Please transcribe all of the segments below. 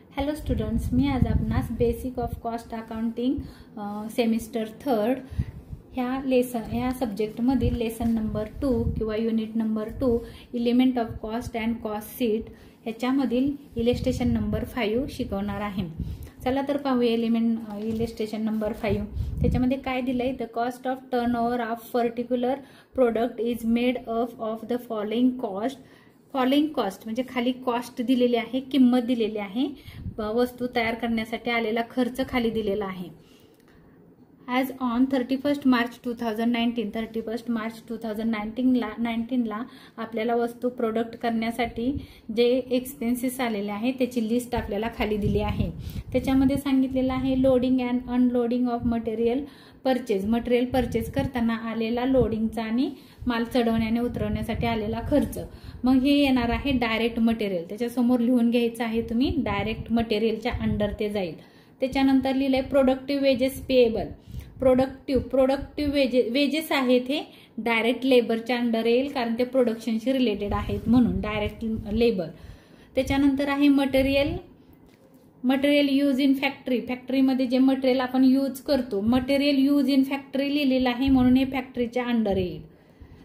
Hello students, मी आज आपणास basic of cost accounting semester 3 ह्या सब्जेक्टमधील लेसन नंबर 2 किंवा unit number 2 element of cost and cost sheet ह्याच्यामधील इलिस्ट्रेशन नंबर 5 शिकवणार आहे। चला तर पाहूया इलिस्ट्रेशन नंबर 5। त्याच्यामध्ये काय दिलंय, the cost of turnover of particular product is made up of the following cost म्हणजे खाली कॉस्ट दिलेली आहे, किंमत दिलेली आहे, वस्तू तयार करण्यासाठी आलेला खर्च खाली दिलेला आहे। ॲज ऑन 31 मार्च 2019 ला आपल्याला वस्तू प्रोडक्ट करण्यासाठी जे एक्सपेन्सेस आलेले आहेत त्याची लिस्ट आपल्याला खाली दिली आहे। त्याच्यामध्ये सांगितलेलं आहे loading and unloading of material purchase करताना आलेला लोडिंगचा आणि माल चढवण्याने उतरवण्यासाठी आलेला खर्च। मग हे येणार आहे डायरेक्ट मटेरियल, त्याच्यासमोर लिहून घ्यायचं आहे तुम्ही, डायरेक्ट मटेरियलच्या अंडर ते जाईल। त्याच्यानंतर लिहिलंय productive wages payable, productive wedges आहेत हे डायरेक्ट लेबरच्या अंडर येईल, कारण ते प्रोडक्शनशी रिलेटेड आहेत म्हणून डायरेक्ट लेबर। त्याच्यानंतर आहे मटेरियल यूज इन फॅक्टरीमध्ये जे मटेरियल आपण यूज करतो, मटेरियल यूज इन फॅक्टरी लिहिलेलं आहे म्हणून हे फॅक्टरीच्या अंडर येईल।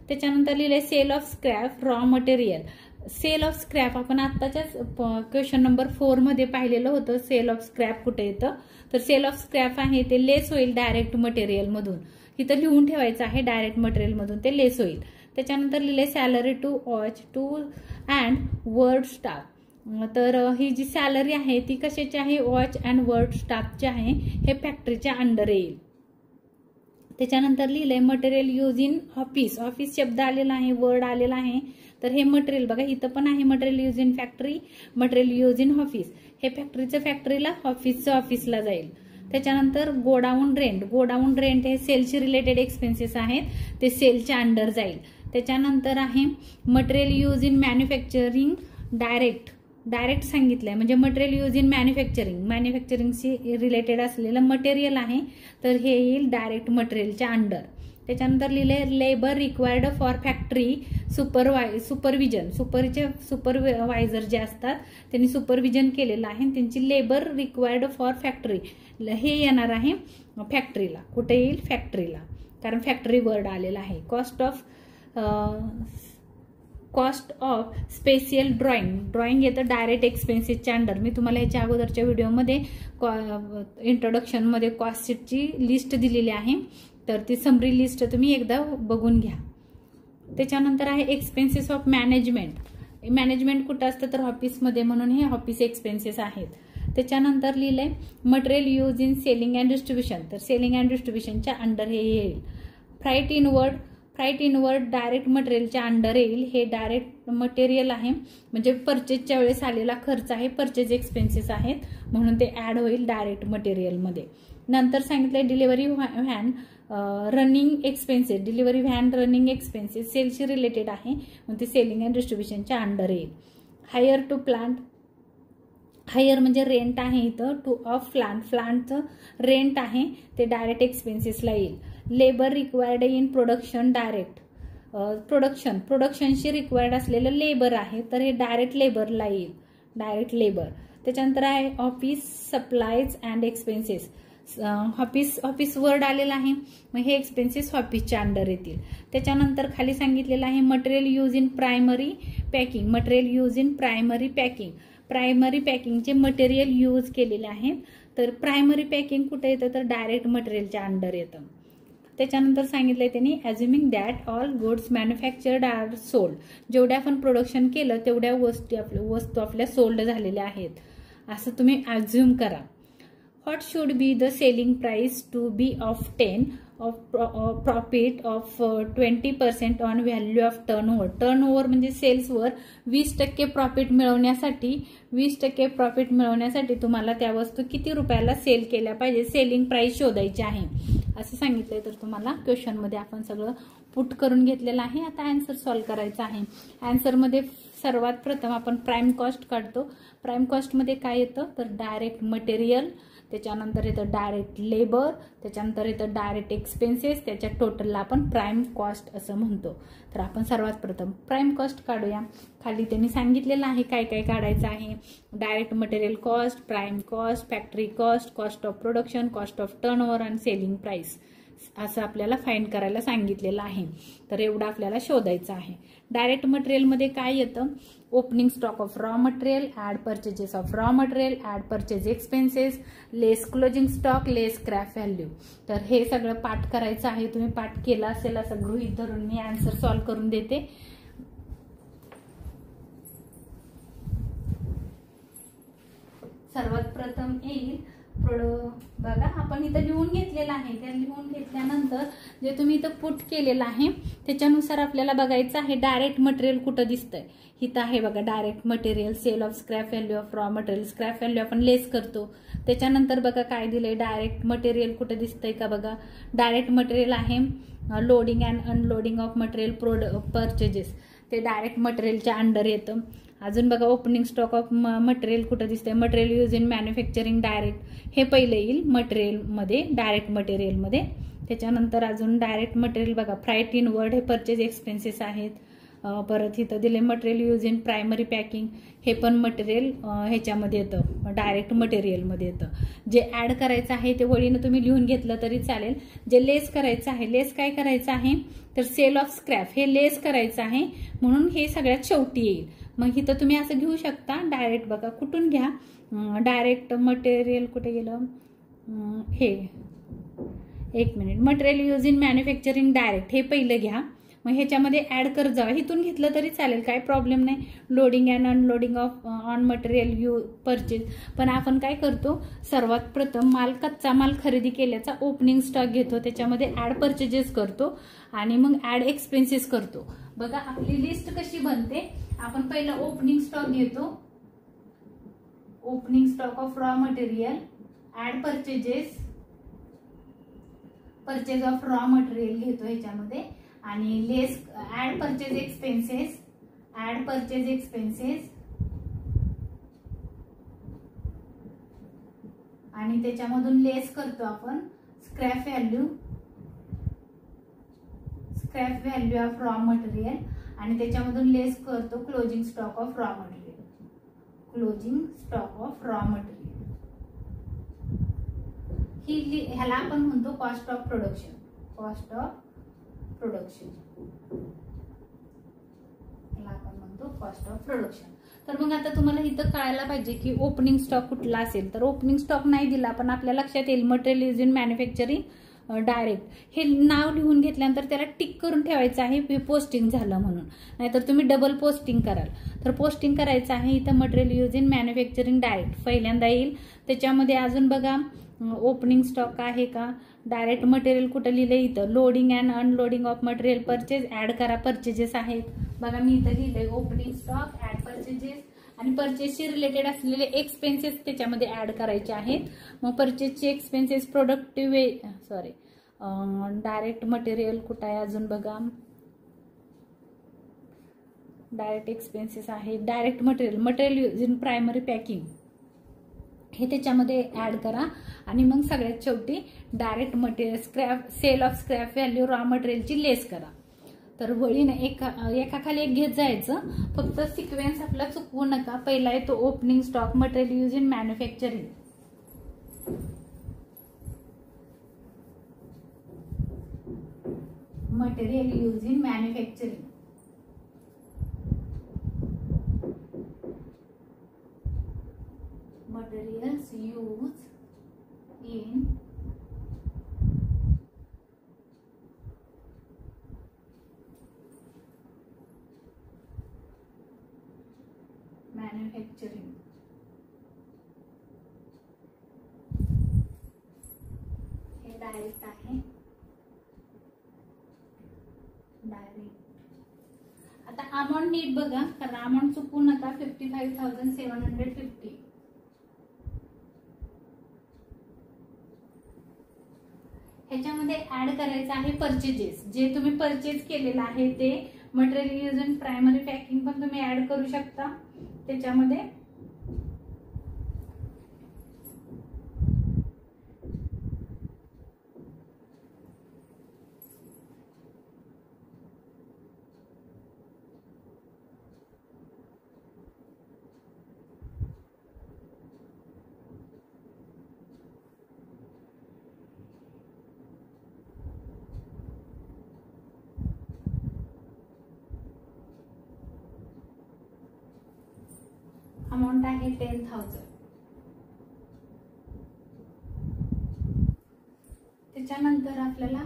त्याच्यानंतर लिहिलंय sale of scrap raw material. Sale of scrap आपण आत्ताच्याच क्वेश्चन नंबर 4 मध्ये पाहिलेलं होतं, सेल ऑफ स्क्रॅप कुठे येतं, तर सेल ऑफ स्क्रॅप आहे ते लेस होईल डायरेक्ट मटेरियल मधून, इथं लिहून ठेवायचं आहे डायरेक्ट मटेरियल मधून ते लेस होईल। त्याच्यानंतर लिहिलंय salary to watch to and ward staff, तर ही जी सॅलरी आहे ती कशाची आहे, वॉच अँड वर्ड स्टाफची आहे, हे फॅक्टरीच्या अंडर येईल। त्याच्यानंतर लिहिलंय मटेरियल यूज इन ऑफिस शब्द आलेला आहे, वर्ड आलेला आहे, तर हे मटेरियल बघा इथं पण आहे material use in factory, material use in office, हे फॅक्टरीचं फॅक्टरीला, ऑफिसचं ऑफिसला जाईल। त्याच्यानंतर गोडाऊन रेंट हे सेलशी रिलेटेड एक्सपेन्सेस आहेत, ते सेलच्या अंडर जाईल। त्याच्यानंतर आहे material use in manufacturing direct सांगितलंय, म्हणजे मटेरियल यूज इन मॅन्युफॅक्चरिंगशी रिलेटेड असलेलं मटेरियल आहे, तर हे येईल डायरेक्ट मटेरियलच्या अंडर। त्याच्यानंतर लिहिलंय labour required for factory supervisor जे असतात त्यांनी सुपरविजन केलेलं आहे, त्यांची लेबर रिक्वायर्ड फॉर फॅक्टरी हे येणार आहे फॅक्टरीला। कुठे येईल, फॅक्टरीला, कारण फॅक्टरी वर्ड आलेला आहे। कॉस्ट ऑफ स्पेशल ड्रॉइंग येतं डायरेक्ट एक्सपेन्सेसच्या अंडर। मी तुम्हाला ह्याच्या अगोदरच्या व्हिडिओमध्ये इंट्रोडक्शनमध्ये कॉस्ट शीटची लिस्ट दिलेली आहे, तर ती समरी लिस्ट तुम्ही एकदा बघून घ्या। त्याच्यानंतर आहे एक्सपेन्सेस ऑफ मॅनेजमेंट कुठं असतं, तर ऑफिसमध्ये, म्हणून हे ऑफिस एक्सपेन्सेस आहेत। त्याच्यानंतर लिहिलंय material use in selling and distribution, तर सेलिंग अँड डिस्ट्रीब्युशनच्या अंडर हे येईल। फ्राईट इनवर्ड डायरेक्ट मटेरियलच्या अंडर येईल, हे डायरेक्ट मटेरियल आहे, म्हणजे परचेजच्या वेळेस आलेला खर्च आहे, परचेज एक्सपेन्सेस आहेत म्हणून ते ऍड होईल डायरेक्ट मटेरियलमध्ये। नंतर सांगितलंय डिलिव्हरी व्हॅन रनिंग एक्सपेन्सेस सेलशी रिलेटेड आहे, मग ते सेलिंग अँड डिस्ट्रीब्युशनच्या अंडर येईल। हायर म्हणजे रेंट आहे इथं, टू ऑफ प्लांटचं रेंट आहे ते डायरेक्ट एक्सपेन्सेसला येईल। लेबर रिक्वायर्ड इन प्रोडक्शन प्रोडक्शनशी रिक्वायर्ड असलेलं लेबर आहे, तर हे डायरेक्ट लेबरला येईल, डायरेक्ट लेबर। त्याच्यानंतर आहे office supplies and expenses, office word आलेला आहे, मग हे एक्सपेन्सेस ऑफिसच्या अंडर येतील। त्याच्यानंतर खाली सांगितलेलं आहे मटेरियल यूज इन प्रायमरी पॅकिंगचे मटेरियल यूज केलेले आहेत, तर प्रायमरी पॅकिंग कुठे येतं, तर डायरेक्ट मटेरियलच्या अंडर येतं। त्याच्यानंतर सांगितलंय त्यांनी assuming that all goods manufactured are sold, जेवढ्या आपण प्रोडक्शन केलं तेवढ्या वस्तू आपल्या सोल्ड झालेल्या आहेत, असं तुम्ही ॲज्युम करा। What should be the selling price to be of 10 of profit of 20% on value of turnover म्हणजे सेल्सवर 20% प्रॉफिट मिळवण्यासाठी तुम्हाला त्या वस्तू किती रुपयाला सेल केल्या पाहिजे, सेलिंग प्राइस शोधायची आहे असं सांगितलंय। तर तुम्हाला क्वेश्चन मध्ये आपण सगळं पुट करून घेतलेलं आहे, आता आन्सर सॉल्व्ह करायचा आहे। आन्सर मध्ये सर्वात प्रथम आपण प्राइम कॉस्ट काढतो. प्राइम कॉस्टमध्ये काय येतं तर डायरेक्ट मटेरियल, त्याच्यानंतर येतं डायरेक्ट लेबर, त्याच्यानंतर येतं डायरेक्ट एक्सपेन्सेस, त्याच्या टोटलला आपण प्राइम कॉस्ट असं म्हणतो. तर आपण सर्वात प्रथम प्राइम कॉस्ट काढूया. खाली त्यांनी सांगितलेलं आहे काय काय काढायचं आहे. Direct material cost, prime cost, factory cost, cost of production, cost of turnover आणि सेलिंग प्राइस असं आपल्याला फाइंड करायला सांगितलेलं आहे. तर एवढं आपल्याला शोधायचं आहे. डायरेक्ट मटेरियलमध्ये काय येतं, opening stock of raw material, add purchases of raw material, add purchase expenses, less closing stock, less scrap value. तर हे सगळं पाठ करायचं आहे. तुम्ही पाठ केला असेल असं गृहीत धरून मी आन्सर सॉल्व्ह करून देते. सर्वात प्रथम येईल बघा, आपण इथं लिहून घेतलेलं आहे. त्या लिहून घेतल्यानंतर जे तुम्ही इथं पुट केलेलं आहे त्याच्यानुसार आपल्याला बघायचं आहे डायरेक्ट मटेरियल कुठं दिसतंय. इथं आहे बघा direct material, sale of scrap value of raw material. Scrap value आपण लेस करतो. त्याच्यानंतर बघा काय दिलंय, डायरेक्ट मटेरियल कुठं दिसतंय का बघा. डायरेक्ट मटेरियल आहे loading and unloading of material purchases, ते डायरेक्ट मटेरियलच्या अंडर येतं. अजून बघा ओपनिंग स्टॉक ऑफ मटेरियल कुठं दिसतंय, material use in manufacturing direct, हे पहिलं येईल मटेरियलमध्ये, डायरेक्ट मटेरियलमध्ये. त्याच्यानंतर अजून डायरेक्ट मटेरियल बघा फ्राईट इन वर्ड, हे परचेज एक्सपेन्सेस आहेत. परत इथं दिले material use in primary packing, हे पण मटेरियल ह्याच्यामध्ये येतं, डायरेक्ट मटेरियलमध्ये येतं. जे ॲड करायचं आहे ते वळीनं तुम्ही लिहून घेतलं तरी चालेल. जे लेस करायचं आहे, लेस काय करायचं आहे तर सेल ऑफ स्क्रॅप, हे लेस करायचं आहे म्हणून हे सगळ्यात शेवटी येईल. मग इथं तुम्ही असं घेऊ शकता डायरेक्ट, बघा कुठून घ्या, डायरेक्ट मटेरियल कुठे गेलं, हे एक minute, material use in manufacturing direct हे पहिलं घ्या. मग ह्याच्यामध्ये ऍड करत जावा, इथून घेतलं तरी चालेल, काही प्रॉब्लेम नाही. Loading and unloading of on material you purchase, पण आपण काय करतो सर्वात प्रथम कच्चा माल खरेदी केल्याचा ओपनिंग स्टॉक घेतो, त्याच्यामध्ये ऍड परचेजेस करतो आणि मग ऍड एक्सपेन्सेस करतो. बघा आपली लिस्ट कशी बनते, आपण पहिलं ओपनिंग स्टॉक घेतो, opening stock of raw material, add purchases, purchase of raw material घेतो ह्याच्यामध्ये, आणि less add purchase expenses, add purchase expenses, आणि त्याच्यामधून लेस करतो आपण scrap value, scrap value of raw material, आणि त्याच्यामधून लेस करतो closing stock of raw material, closing stock of raw material. ह्याला आपण म्हणतो cost of production, cost of production, ह्याला आपण म्हणतो कॉस्ट ऑफ प्रोडक्शन. तर मग आता तुम्हाला इथं कळायला पाहिजे की ओपनिंग स्टॉक कुठला असेल. तर ओपनिंग स्टॉक नाही दिला पण आपल्या लक्षात येईल material use in manufacturing direct, हे नाव लिहून घेतल्यानंतर त्याला टिक करून ठेवायचं आहे हे पोस्टिंग झालं म्हणून, नाहीतर तुम्ही डबल पोस्टिंग कराल. तर पोस्टिंग करायचं आहे इथं material use in manufacturing direct पहिल्यांदा येईल. त्याच्यामध्ये अजून बघा ओपनिंग स्टॉक आहे का, डायरेक्ट मटेरियल कुठं लिहिलंय इथं, loading and unloading of material purchase, add करा परचेजेस आहेत. बघा मी इथं लिहिलंय ओपनिंग स्टॉक, ऍड परचेजेस, आणि परचेसशी रिलेटेड असलेले एक्सपेन्सेस त्याच्यामध्ये ऍड करायचे आहेत. मग परचेसचे एक्सपेन्सेस प्रोडक्टिव्ह डायरेक्ट मटेरियल कुठं आहे अजून बघा, डायरेक्ट एक्सपेन्सेस आहे, direct material, material use in primary packing हे त्याच्यामध्ये ऍड करा. आणि मग सगळ्यात शेवटी direct material scrap, sale of scrap value raw मटेरियलची लेस करा. तर वळीने एकाखाली एक घेत जायचं, फक्त सिक्वेन्स आपला चुकवू नका. पहिला येतो opening stock, material use in manufacturing, material use in manufacturing, materials used in manufacturing. हे डायरेक्ट आहे, डायरेक्ट. आता अमाऊंट नीट बघा, कारण अमाऊंट चुकवू नका. 55,750. ह्याच्यामध्ये ऍड करायचं आहे परचेजेस, जे तुम्ही परचेज केलेलं आहे ते material use in primary packing पण तुम्ही ऍड करू शकता त्याच्यामध्ये. अमाऊंट आहे 10,000. त्याच्यानंतर आपल्याला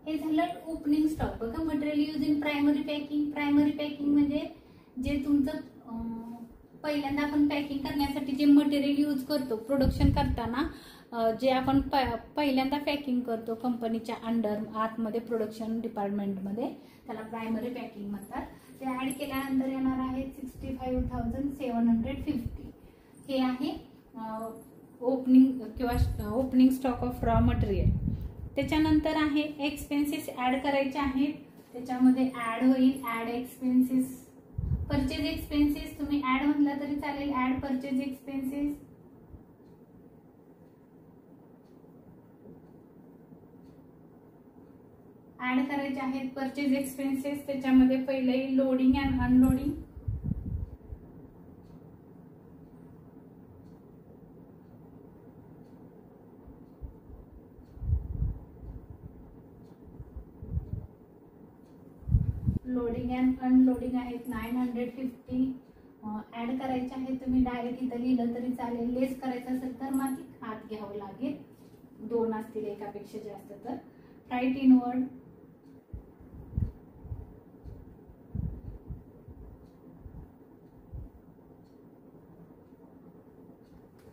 हे झालं ओपनिंग स्टॉक. बघा material use in primary packing. Primary packing म्हणजे जे तुमचं पहिल्यांदा आपण पॅकिंग करण्यासाठी जे मटेरियल यूज करतो प्रोडक्शन करताना, जे आपण पहिल्यांदा पॅकिंग करतो कंपनीच्या अंडर आतमध्ये प्रोडक्शन डिपार्टमेंटमध्ये, त्याला प्रायमरी पॅकिंग म्हणतात. ते ऍड केल्यानंतर येणार आहे 65,750. हे आहे ओपनिंग किंवा opening stock of raw material. त्याच्यानंतर आहे एक्सपेन्सेस ऍड करायचे आहेत. त्याच्यामध्ये ऍड होईल ऍड एक्सपेन्सेस, परचेज एक्सपेन्सेस. तुम्ही ऍड म्हटला तरी चालेल. Add purchase expenses. ऍड करायचे आहेत परचेज एक्सपेन्सेस. त्याच्यामध्ये पहिले loading and unloading. Loading and unloading आहेत 950. ऍड करायचे आहेत. तुम्ही डायरेक्ट इथं लिहिलं तरी चालेल. लेस करायचं असेल तर मग आत घ्यावं लागेल. 2 असतील एकापेक्षा जास्त तर. Right inward.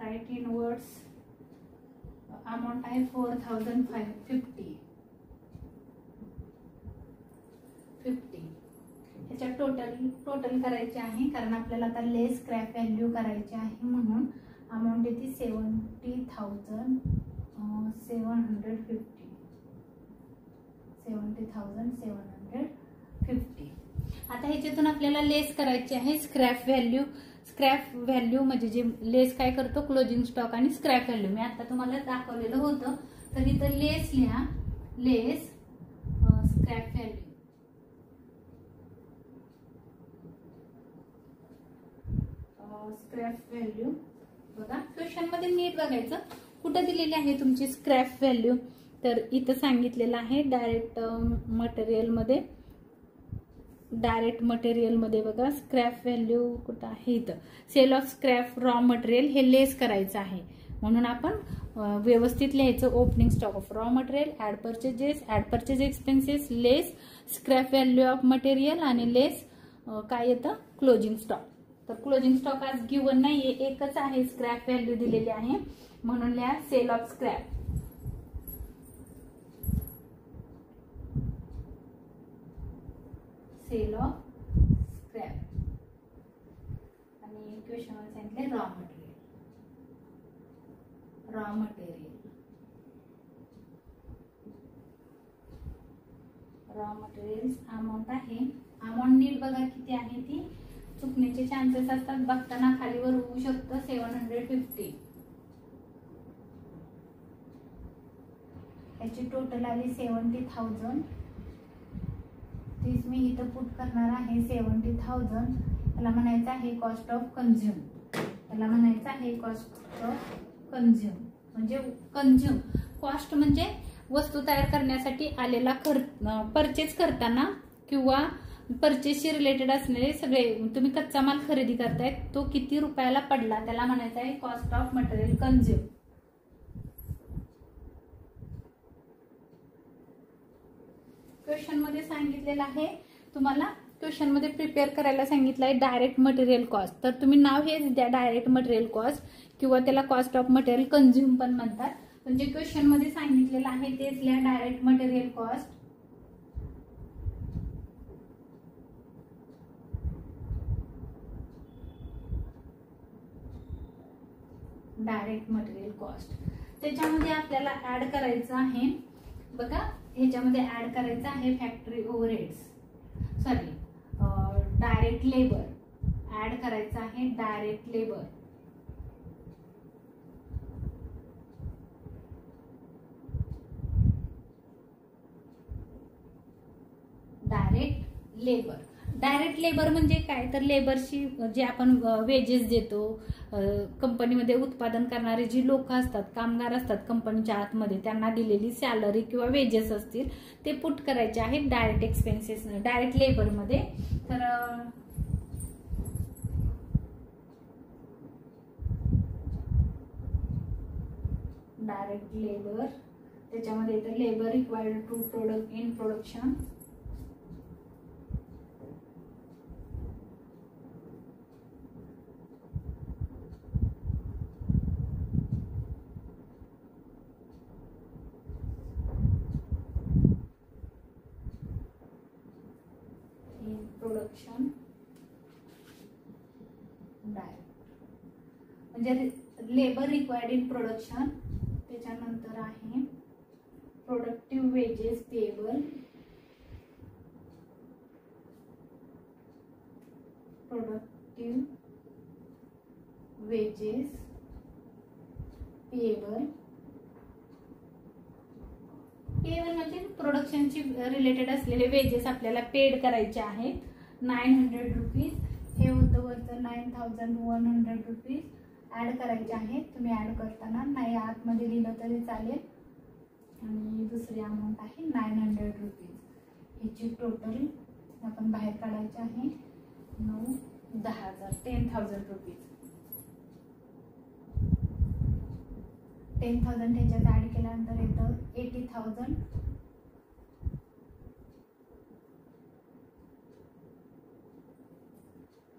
Right inwards. Amount आहे 4,550. ह्याच्यात टोटल करायचे आहे कारण आपल्याला आता लेस स्क्रॅप व्हॅल्यू करायची आहे. म्हणून अमाऊंट येते 70,750. 70,750. आता ह्याच्यातून आपल्याला लेस करायची आहे स्क्रॅप व्हॅल्यू. स्क्रॅप व्हॅल्यू म्हणजे जे लेस काय करतो क्लोजिंग स्टॉक आणि स्क्रॅप व्हॅल्यू. मी आता तुम्हाला दाखवलेलं होतं. तर इथं लेस लिहा. लेस स्क्रॅप व्हॅल्यू. स्क्रॅप व्हॅल्यू बघा क्वेश्चन मध्ये नीट बघायचं कुठं दिलेली आहे तुमची स्क्रॅप व्हॅल्यू. तर इथं सांगितलेलं आहे डायरेक्ट मटेरियल मध्ये बघा स्क्रॅप व्हॅल्यू कुठं आहे. इथं sale of scrap raw material हे लेस करायचं आहे. म्हणून आपण व्यवस्थित लिहायचं opening stock of raw material, add purchase expenses, less scrap value of material आणि लेस काय येतं क्लोजिंग स्टॉक. तर क्लोजिंग स्टॉक आज गिवन नाहीये, एकच आहे स्क्रॅप व्हॅल्यू दिलेली आहे. म्हणून लिहा sale of scrap. Sale of scrap आणि क्वेश्चन मध्ये सांगितले रॉ मटेरियल अमाऊंट आहे. अमाऊंट नीट बघा किती आहे ती. चुकण्याचे चान्सेस असतात बघताना खालीवर होऊ शकतं. 750. याची टोटल आली 70,000. तीच मी इथं पुट करणार आहे 70,000. त्याला म्हणायचं आहे कॉस्ट ऑफ कन्झ्युम. म्हणजे कन्झ्युम कॉस्ट म्हणजे वस्तू तयार करण्यासाठी आलेला खर्च. परचेस करताना किंवा परचेसशी रिलेटेड असणारे सगळे तुम्ही कच्चा माल खरेदी करताय तो किती रुपयाला पडला त्याला म्हणायचं आहे cost of material consume. Question मध्ये सांगितलेलं आहे तुम्हाला. क्वेश्चन मध्ये प्रिपेअर करायला सांगितलं आहे डायरेक्ट मटेरियल कॉस्ट. तर तुम्ही नाव हेच द्या डायरेक्ट मटेरियल कॉस्ट किंवा त्याला कॉस्ट ऑफ मटेरियल कन्झ्युम पण म्हणतात. म्हणजे क्वेश्चन मध्ये सांगितलेलं आहे तेच लिहा डायरेक्ट मटेरियल कॉस्ट. त्याच्यामध्ये आपल्याला ऍड करायचं आहे बघा ह्याच्यामध्ये ऍड करायचं आहे factory overheads, sorry direct labour add करायचं आहे, direct labour, direct labour. Direct labour म्हणजे काय तर लेबरशी जे आपण वेजेस देतो, कंपनीमध्ये उत्पादन करणारे जी लोक असतात, कामगार असतात कंपनीच्या आतमध्ये, त्यांना दिलेली सॅलरी किंवा वेजेस असतील ते पुट करायचे आहेत डायरेक्ट एक्सपेन्सेस डायरेक्ट लेबर मध्ये. तर डायरेक्ट लेबर त्याच्यामध्ये येतं labour required to product in production, production direct म्हणजे लेबर रिक्वायर्ड इन प्रोडक्शन. त्याच्यानंतर आहे productive wages payable, productive wages payable. Payable म्हणजे प्रोडक्शनची रिलेटेड असलेले वेजेस आपल्याला पेड करायचे आहेत. 900 रुपीज हे होतं वरचं 9100 रुपीज ऍड करायचे आहेत. तुम्ही ऍड करताना नाही आतमध्ये लिहिलं तरी चालेल. आणि दुसरी अमाऊंट आहे 900 रुपीज. ह्याची टोटल आपण बाहेर काढायची आहे 9-10,000 10,000 रुपीज. 10,000 ह्याच्यात ऍड केल्यानंतर येतं 80,000.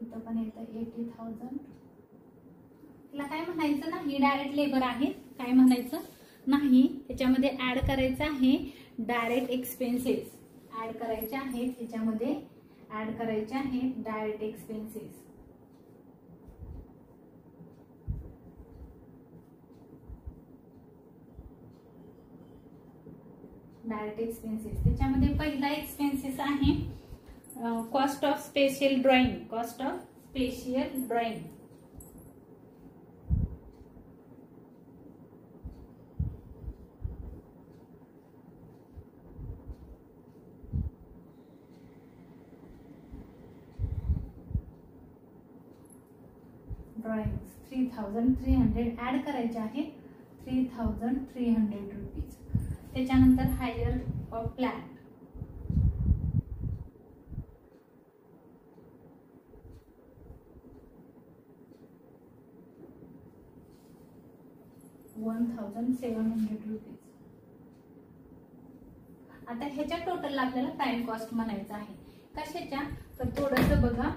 इथं पण येतं 80,000. तिला काय म्हणायचं नाही, डायरेक्ट लेबर आहे, काय म्हणायचं नाही. त्याच्यामध्ये ऍड करायचं आहे डायरेक्ट एक्सपेन्सेस, ऍड करायचे आहेत ह्याच्यामध्ये ऍड करायचे आहेत डायरेक्ट एक्सपेन्सेस. डायरेक्ट एक्सपेन्सेस त्याच्यामध्ये पहिला एक्सपेन्सेस आहे cost of special drawing, cost of special drawing. Drawings 3,300 add करायचे आहेत 3,300 रुपीज. त्याच्यानंतर हायर ऑफ प्लांट, $1,700 रुपीज. आता ह्याच्या टोटल आपल्याला प्राइम कॉस्ट म्हणायचं आहे. कशाच्या तर थोडंसं बघा,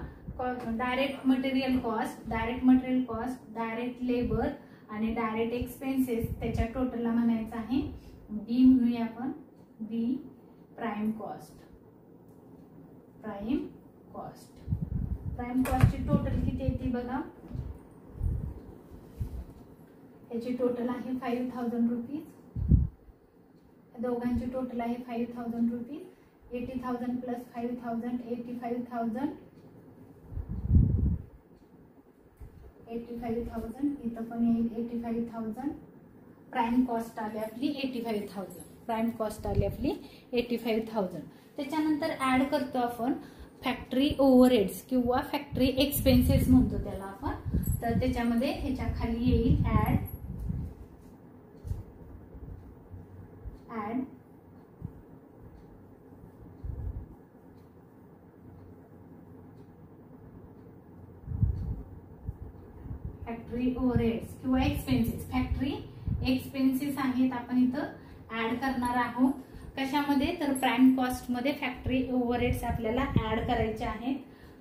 direct material cost, direct material cost, direct labour आणि डायरेक्ट एक्सपेन्सेस त्याच्या टोटलला म्हणायचं आहे बी. म्हणूया आपण B prime cost. Prime cost, prime कॉस्टची टोटल किती येते बघा. याची टोटल आहे 5,000 रुपीज. दोघांची टोटल आहे 5,000 रुपीज. 80,000 प्लस 5,000 85,000. 85,000 इथं पण येईल 85,000. प्राइम कॉस्ट आली आपली 85,000. प्राइम कॉस्ट आली आपली 85,000. त्याच्यानंतर ऍड करतो आपण फॅक्टरी ओव्हरहेड्स किंवा फॅक्टरी एक्सपेन्सेस म्हणतो त्याला आपण. तर त्याच्यामध्ये ह्याच्या खाली येईल ऍड फॅक्टरी ओव्हरहेड्स किंवा एक्सपेन्सेस. फॅक्टरी एक्सपेन्सेस आहेत आपण इथं ऍड करणार आहोत. कशामध्ये तर प्राइम कॉस्ट मध्ये फॅक्टरी ओव्हरहेड्स आपल्याला ऍड करायचे आहेत.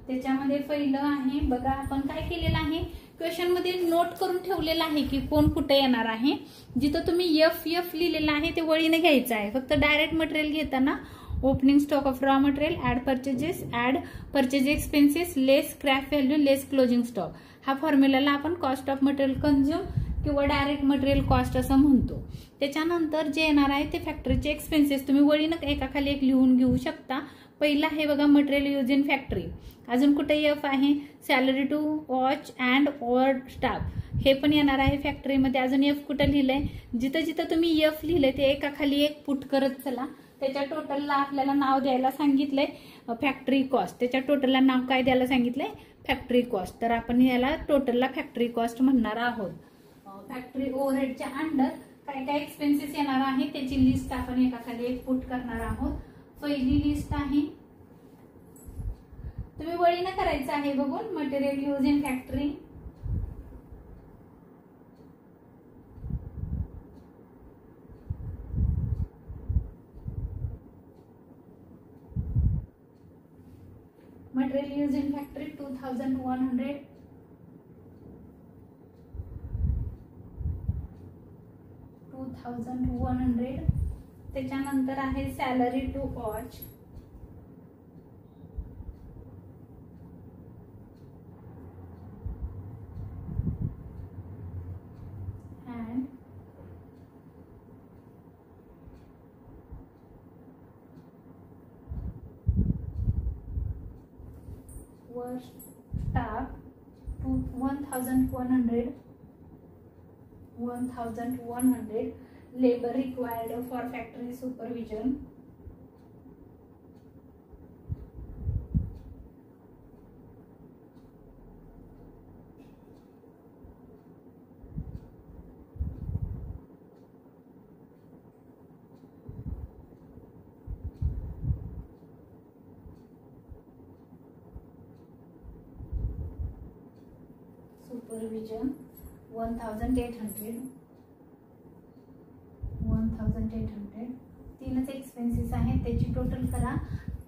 त्याच्यामध्ये पहिलं आहे बघा, आपण काय केलेलं आहे क्वेश्चन मध्ये नोट करून ठेवलेलं आहे की कोण कुठे येणार आहे. जिथं तुम्ही एफ लिहिलेलं आहे ते वळीने घ्यायचं आहे. फक्त डायरेक्ट मटेरियल घेताना opening stock of raw material, add purchases, add purchase expenses, less scrap value, less closing stock. हा फॉर्म्युलाला आपण कॉस्ट ऑफ मटेरियल कंझ्युम किंवा डायरेक्ट मटेरियल कॉस्ट असं म्हणतो. त्याच्यानंतर जे येणार आहे ते फॅक्टरीचे एक्सपेन्सेस तुम्ही वळीनं एकाखाली एक लिहून घेऊ शकता. पहिला आहे बघा मटेरियल यूज इन फॅक्टरी. अजून कुठे एफ आहे salary to watch and over staff, हे पण येणार आहे फॅक्टरीमध्ये. अजून एफ कुठं लिहिलंय, जिथं जिथं तुम्ही एफ लिहिलंय ते एकाखाली एक पुट करत चला. त्याच्या टोटलला आपल्याला नाव द्यायला सांगितलंय फॅक्टरी कॉस्ट. त्याच्या टोटलला नाव काय द्यायला सांगितलंय फॅक्टरी कॉस्ट. तर आपण याला टोटलला फॅक्टरी कॉस्ट म्हणणार आहोत. फॅक्टरी ओव्हरहेडच्या अंडर काय काय एक्सपेन्सेस येणार आहे त्याची लिस्ट आपण एकाखाली एक पुट करणार आहोत. पहिली लिस्ट आहे, तुम्ही वळीनं करायचं आहे बघून, material use in factory. Material use in factory 2100. त्याच्यानंतर आहे salary to watch. Staff to 1100 labor required for factory supervision. Supervision 1800. तीनच एक्सपेन्सेस आहेत, त्याची टोटल करा.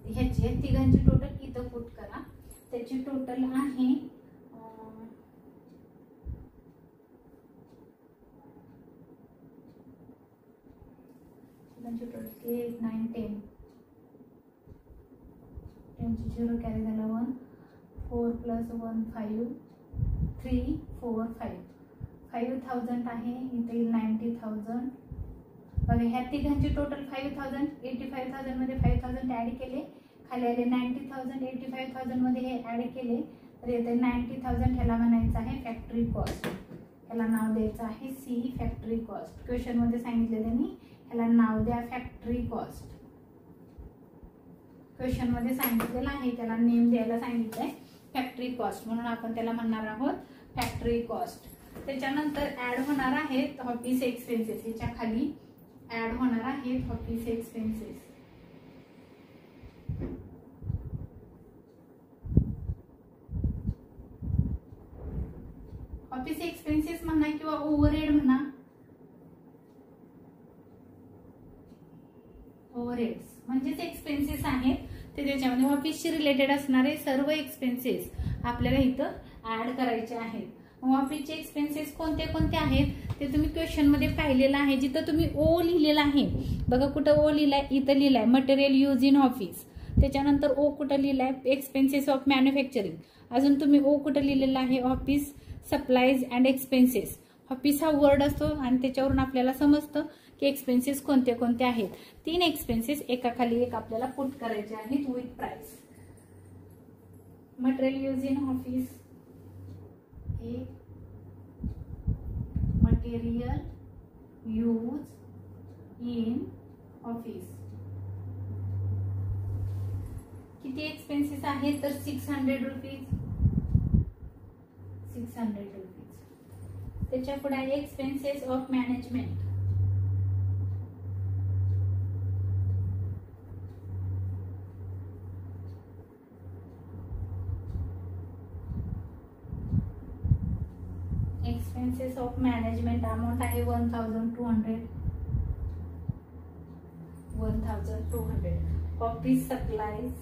ह्याची तिघांची टोटल इथं पुट करा. त्याची टोटल आहे 8, 9, 10. 10ची 0 कॅरी झाला 1. 4 + 1 5. 3, 4, 5. 5000 आहे, इथे 90,000. बघा ह्या तिघांची टोटल 5000. 85,000 मध्ये 5000 ऍड केले, खाली आले 90,000. 85,000 मध्ये हे ऍड केले तर येते 90,000. ह्याला म्हणायचं आहे फॅक्टरी कॉस्ट. ह्याला नाव द्यायचं आहे सी फॅक्टरी कॉस्ट. क्वेश्चन मध्ये सांगितले त्यांनी ह्याला नाव द्या फॅक्टरी कॉस्ट. क्वेश्चन मध्ये सांगितलेलं आहे त्याला नेम द्यायला सांगितलंय फॅक्टरी कॉस्ट, म्हणून आपण त्याला म्हणणार आहोत फॅक्टरी कॉस्ट. त्याच्यानंतर ऍड होणार आहेत ऑफिस एक्सपेन्सेस. ह्याच्या खाली ऍड होणार आहेत ऑफिस एक्सपेन्सेस. ऑफिस एक्सपेन्सेस म्हणा किंवा ओव्हरहेड म्हणा. ओव्हरहेड्स म्हणजेच एक्सपेन्सेस आहेत ते, त्याच्यामध्ये ऑफिसशी रिलेटेड असणारे सर्व एक्सपेन्सेस आपल्याला इथं ऍड करायचे आहेत. ऑफिसचे एक्सपेन्सेस कोणते कोणते आहेत ते तुम्ही क्वेश्चन मध्ये पाहिलेलं आहे. जिथं तुम्ही ओ लिहिलेला आहे बघा, कुठं ओ लिहिलाय, इथं लिहिलाय मटेरियल यूज इन ऑफिस. त्याच्यानंतर ओ कुठं लिहिलाय एक्सपेन्सेस ऑफ मॅन्युफॅक्चरिंग. अजून तुम्ही ओ कुठं लिहिलेला आहे office supplies and expenses. Office हा वर्ड असतो आणि त्याच्यावरून आपल्याला समजतं की एक्सपेन्सेस कोणते कोणते आहेत. 3 एक्सपेन्सेस एकाखाली एक आपल्याला पुट करायचे आहेत with price. Material use in office, material use in office. किती एक्सपेन्सेस आहेत तर 600 रुपीज. 600 रुपीज. त्याच्या पुढे आहे expenses of management. Expenses of management amount आहे 1200. 1200. Office supplies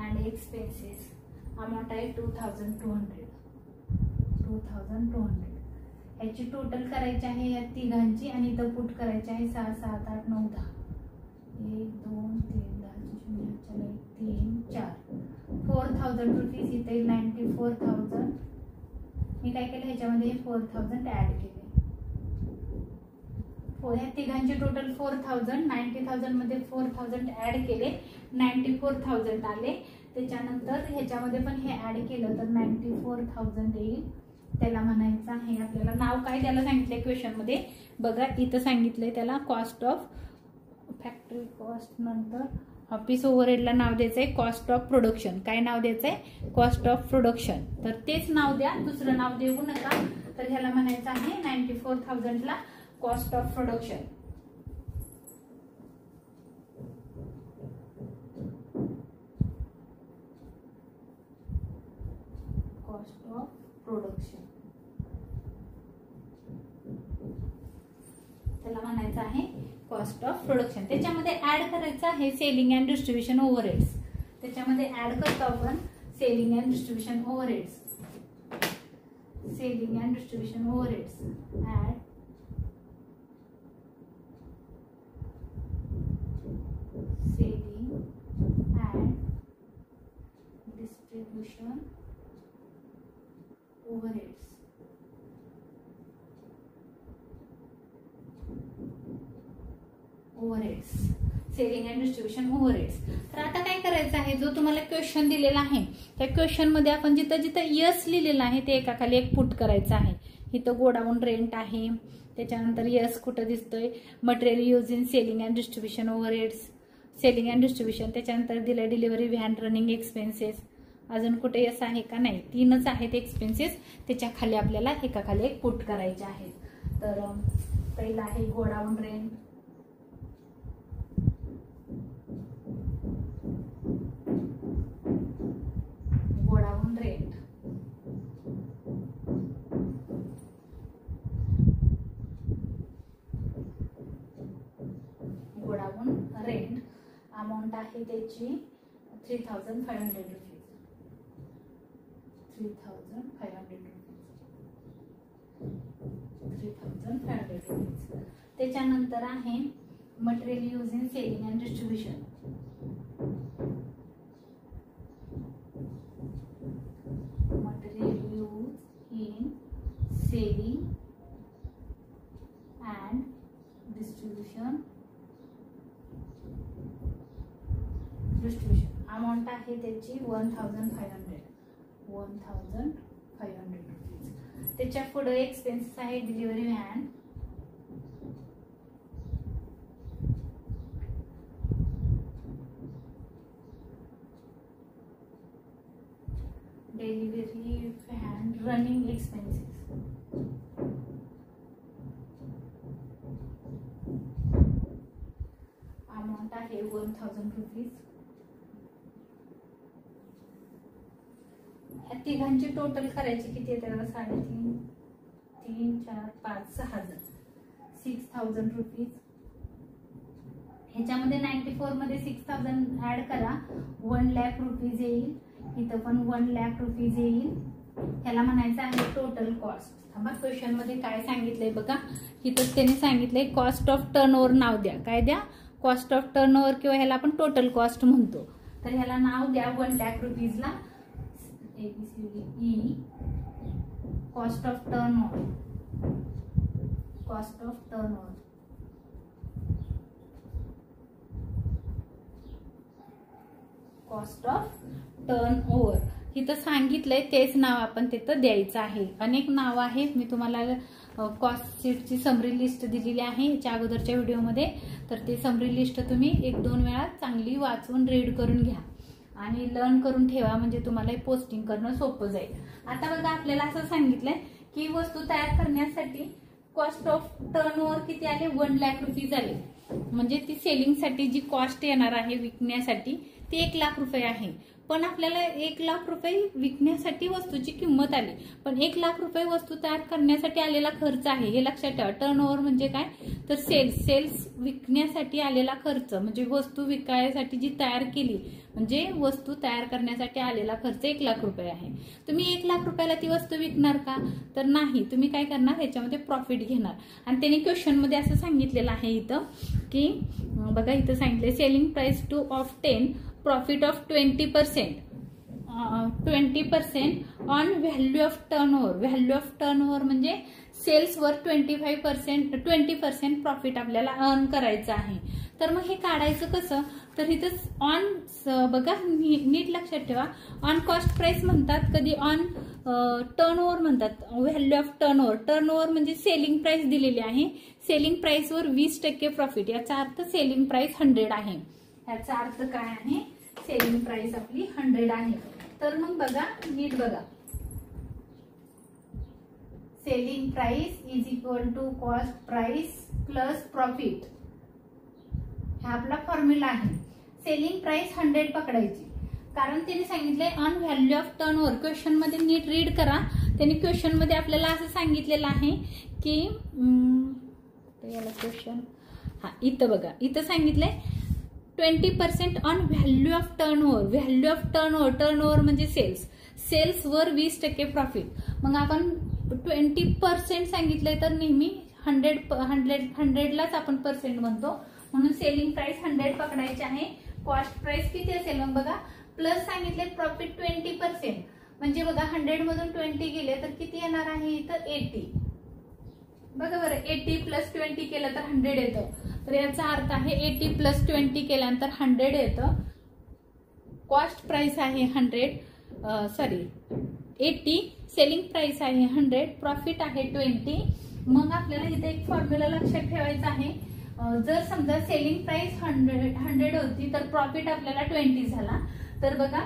and expenses amount आहे 2200. 2200. ह्याची टोटल करायची आहे या तिघांची आणि इथं पुट करायची आहे 6, 7, 8, 9, 10. 1, 2, 3, 10, 3, 4. 4000 रुपीज इथे 94,000. मी काय केलं ह्याच्यामध्ये 4,000 ऍड केले. ह्या तिघांचे टोटल 4,000. 90,000 मध्ये 4,000 ऍड केले, 94,000 आले. त्याच्यानंतर ह्याच्यामध्ये पण हे ऍड केलं तर 94,000 येईल. त्याला म्हणायचं आहे आपल्याला नाव काय त्याला सांगितलंय क्वेश्चन मध्ये बघा, इथं सांगितलंय त्याला कॉस्ट ऑफ फॅक्टरी कॉस्ट. नंतर ऑफिस ओव्हरहेडला नाव द्यायचंय कॉस्ट ऑफ प्रोडक्शन. काय नाव द्यायचंय? Cost of production. तर तेच नाव द्या, दुसरं नाव देऊ नका. तर ह्याला म्हणायचं आहे 94,000 ला cost of production. Cost of production त्याला म्हणायचं आहे कॉस्ट ऑफ प्रोडक्शन. त्याच्यामध्ये ऍड करायचं आहे सेलिंग अँड डिस्ट्रीब्युशन ओव्हरहेड्स. त्याच्यामध्ये ऍड करतो आपण selling and distribution overheads. Selling and distribution overheads add selling and distribution overheads. Overheads selling and distribution overheads. तर आता काय करायचं आहे, जो तुम्हाला क्वेश्चन दिलेला आहे त्या क्वेश्चन मध्ये आपण जिथं जिथं यस लिहिलेलं आहे ते एका खाली एक पुट करायचं आहे. इथं गोडाऊन रेंट आहे, त्याच्यानंतर यस कुठं दिसतोय material use in selling and distribution overheads, selling and distribution. त्याच्यानंतर दिलंय डिलिव्हरी व्हॅन रनिंग एक्सपेन्सेस. अजून कुठे यस आहे का? नाही, 3च आहेत एक्सपेन्सेस. त्याच्या खाली आपल्याला एका खाली एक पुट करायचे आहेत. तर पहिला आहे godown rent. Godown rent. Godown rent amount आहे त्याची 3,500 रुपीज. 3,500 रुपीज. त्याच्यानंतर आहे material use in selling and distribution. Material use in selling and distribution. Amount आहे त्याची 1,500 रुपीज. त्याच्या पुढे एक्सपेन्सेस आहे delivery van. Delivery van running expenses. Amount आहे 1,000 रुपीज. ह्या तिघांची टोटल करायची किती आहे त्याला 3.5, 3, 4, 5, 6,000. 6,000 रुपीज. ह्याच्यामध्ये 94 मध्ये 6,000 ऍड करा, 1 लाख रुपीज येईल. इथं पण 1 लाख रुपीज येईल. ह्याला म्हणायचं आहे टोटल कॉस्ट. थांबा, क्वेश्चन मध्ये काय सांगितलंय बघा. इथं त्याने सांगितलंय कॉस्ट ऑफ टर्नओव्हर नाव द्या. काय द्या? कॉस्ट ऑफ टर्नओव्हर, किंवा ह्याला आपण टोटल कॉस्ट म्हणतो. तर ह्याला नाव द्या 1 लाख रुपीजला ABCDE. Cost of turnover. Cost of turnover. Cost of turnover. इथं सांगितलंय तेच नाव आपण तिथं द्यायचं आहे. अनेक नाव आहेत, मी तुम्हाला कॉस्ट शीटची समरी लिस्ट दिलेली आहे याच्या अगोदरच्या व्हिडिओमध्ये. तर ते समरी लिस्ट तुम्ही 1-2 वेळा चांगली वाचून रीड करून घ्या आणि लर्न करून ठेवा, म्हणजे तुम्हाला पोस्टिंग करणं सोपं जाईल. आता बघा, आपल्याला असं सांगितलंय की वस्तू तयार करण्यासाठी कॉस्ट ऑफ टर्नओव्हर किती आले? 1 लाख रुपीज आले. म्हणजे ती सेलिंगसाठी जी कॉस्ट येणार आहे विकण्यासाठी ती 1 लाख रुपये आहे. पण आपल्याला 1 लाख रुपये विकण्यासाठी वस्तूची किंमत आली, पण 1 लाख रुपये वस्तू तयार करण्यासाठी आलेला खर्च आहे, हे लक्षात ठेवा. टर्नओव्हर म्हणजे काय, तर सेल्स विकण्यासाठी आलेला खर्च, म्हणजे वस्तू विकायसाठी जी तयार केली, म्हणजे वस्तू तयार करण्यासाठी आलेला खर्च 1 लाख रुपये आहे. तुम्ही 1 लाख रुपयाला ती वस्तू विकणार का, तर नाही. तुम्ही काय करणार, ह्याच्यामध्ये प्रॉफिट घेणार. आणि त्यांनी क्वेश्चन मध्ये असं सांगितलेलं आहे इथं की बघा, इथं सांगितले selling price two of 10, profit of 20% on value of turnover. Value of turnover म्हणजे सेल्सवर 20% प्रॉफिट आपल्याला अर्न करायचं आहे. तर मग हे काढायचं कसं, तर इथं ऑन बघा नीट लक्षात ठेवा, ऑन कॉस्ट प्राइस म्हणतात, कधी ऑन टर्नओव्हर म्हणतात. व्हॅल्यू ऑफ टर्नओव्हर, टर्नओव्हर म्हणजे सेलिंग प्राइस दिलेली आहे, सेलिंग प्राइसवर 20% प्रॉफिट, याचा अर्थ सेलिंग प्राइस 100 आहे. याचा अर्थ काय आहे, सेलिंग प्राइस आपली 100 आहे. तर मग बघा नीट बघा, selling price is equal to cost price plus profit, हा आपला फॉर्म्युला आहे. सेलिंग प्राइस 100 पकडायची, कारण त्यांनी सांगितलंय on value of turnover. Question मध्ये नीट रीड करा, त्यांनी क्वेश्चन मध्ये आपल्याला असं सांगितलेलं आहे की याला क्वेश्चन, हा इथं बघा, इथं सांगितलंय 20% on value of turnover. Value of turnover म्हणजे सेल्सवर 20% प्रॉफिट. मग आपण 20% सांगितलंय, तर नेहमी 100लाच आपण पर्सेंट म्हणतो, म्हणून सेलिंग प्राइस 100 पकडायची आहे. कॉस्ट प्राइस किती असेल मग बघा, प्लस सांगितले प्रॉफिट 20%, म्हणजे बघा 100 मधून 20 गेले तर किती येणार आहे इथं 80. बघा बरं, 80 प्लस 20 केलं तर 100 येतं. तर याचा अर्थ आहे 80 प्लस 20 केल्यानंतर 100 येतं. कॉस्ट प्राइस आहे 80, सेलिंग प्राइस आहे 100, प्रॉफिट आहे 20. मग आपल्याला इथे एक फॉर्म्युला लक्षात ठेवायचा आहे. जर समजा सेलिंग प्राइस 100 होती तर प्रॉफिट आपल्याला 20 झाला, तर बघा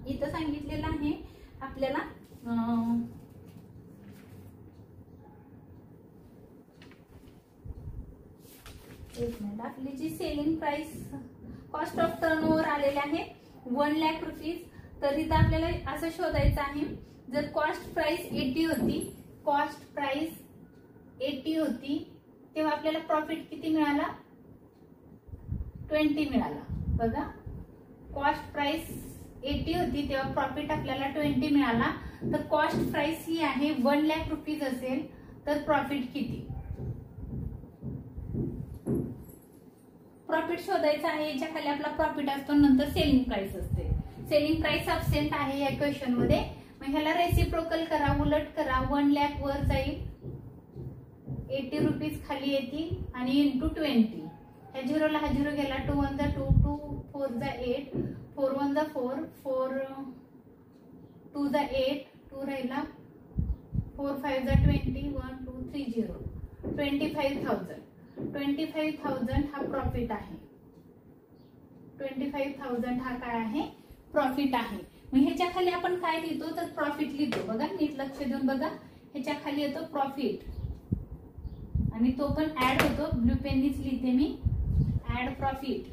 इथं सांगितलेलं आहे आपल्याला एक मिनिट, आपली जी selling price cost of turnover आलेले आहे 1 लाख रुपीज. तर इथं आपल्याला असं शोधायचं आहे, जर कॉस्ट प्राइस 80 होती तेव्हा आपल्याला प्रॉफिट किती मिळाला, 20 मिळाला. बघा, कॉस्ट प्राइस 80 होती तेव्हा प्रॉफिट आपल्याला 20 मिळाला. तर कॉस्ट प्राइस ही आहे 1 लाख रुपीज असेल तर प्रॉफिट किती, प्रॉफिट शोधायचं आहे. याच्या खाली आपला प्रॉफिट असतो, नंतर सेलिंग प्राइस असते. सेलिंग प्राइस अब्सेंट आहे या क्वेश्चन मध्ये, मग ह्याला रेसिप्रोकल करा, उलट करा. 1 लाख वर जाईल, 80 रुपीज खाली येतील आणि इंटू 20. ह्या झिरोला हा झिरो गेला, 2 1 जा 2, 2 4 जा 8, 4 1 जा 4, 4 2 जा 8, 2 राहिला, 4 5 जा 20, 1 2 3 0, 25,000. 25,000 हा प्रॉफिट आहे. 25,000 हा काय आहे, प्रॉफिट आहे. मग ह्याच्या खाली आपण काय लिहितो, तर प्रॉफिट लिहितो. बघा नीट लक्ष देऊन बघा, ह्याच्या खाली येतो प्रॉफिट आणि तो पण ऍड होतो. ब्लू पेननीच लिहिते मी, ऍड प्रॉफिट,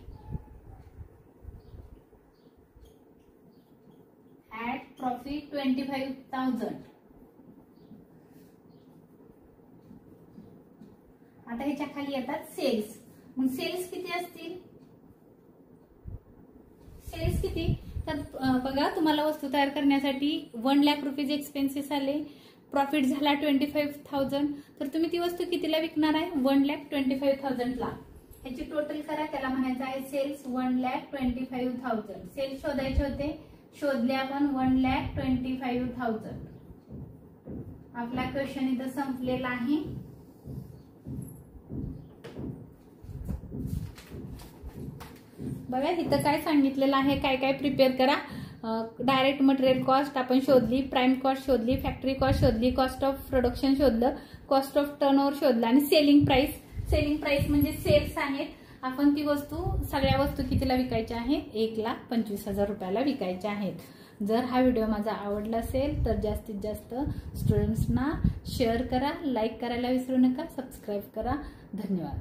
ऍड प्रॉफिट 25,000. आता ह्याच्या खाली येतात सेल्स. मग सेल्स किती असतील, सेल्स किती, तर बघा तुम्हाला वस्तू तयार करण्यासाठी 1 लाख रुपीज एक्सपेन्सेस आले, प्रॉफिट झाला 25,000. तर तुम्ही ती वस्तू कितीला विकणार आहे, 1,25,000 ला. ह्याची टोटल करा, त्याला म्हणायचं आहे सेल्स 1,25,000. सेल्स शोधायचे होते, शोधले आपण 1,25,000. आपला क्वेश्चन इथं संपलेला आहे. बघा इथं काय सांगितलेलं आहे, काय काय प्रिपेअर करा. डायरेक्ट मटेरियल कॉस्ट आपण शोधली, प्राइम कॉस्ट शोधली, फॅक्टरी कॉस्ट शोधली, कॉस्ट ऑफ प्रोडक्शन शोधलं, कॉस्ट ऑफ टर्नओव्हर शोधलं आणि सेलिंग प्राइस. सेलिंग प्राइस म्हणजे सेल्स आहेत. आपण ती वस्तू, सगळ्या वस्तू कितीला विकायच्या आहेत, 1,25,000 रुपयाला विकायच्या आहेत. जर हा व्हिडिओ माझा आवडला असेल तर जास्तीत जास्त स्टुडंट्सना शेअर करा, लाईक करायला विसरू नका, सबस्क्राईब करा. धन्यवाद.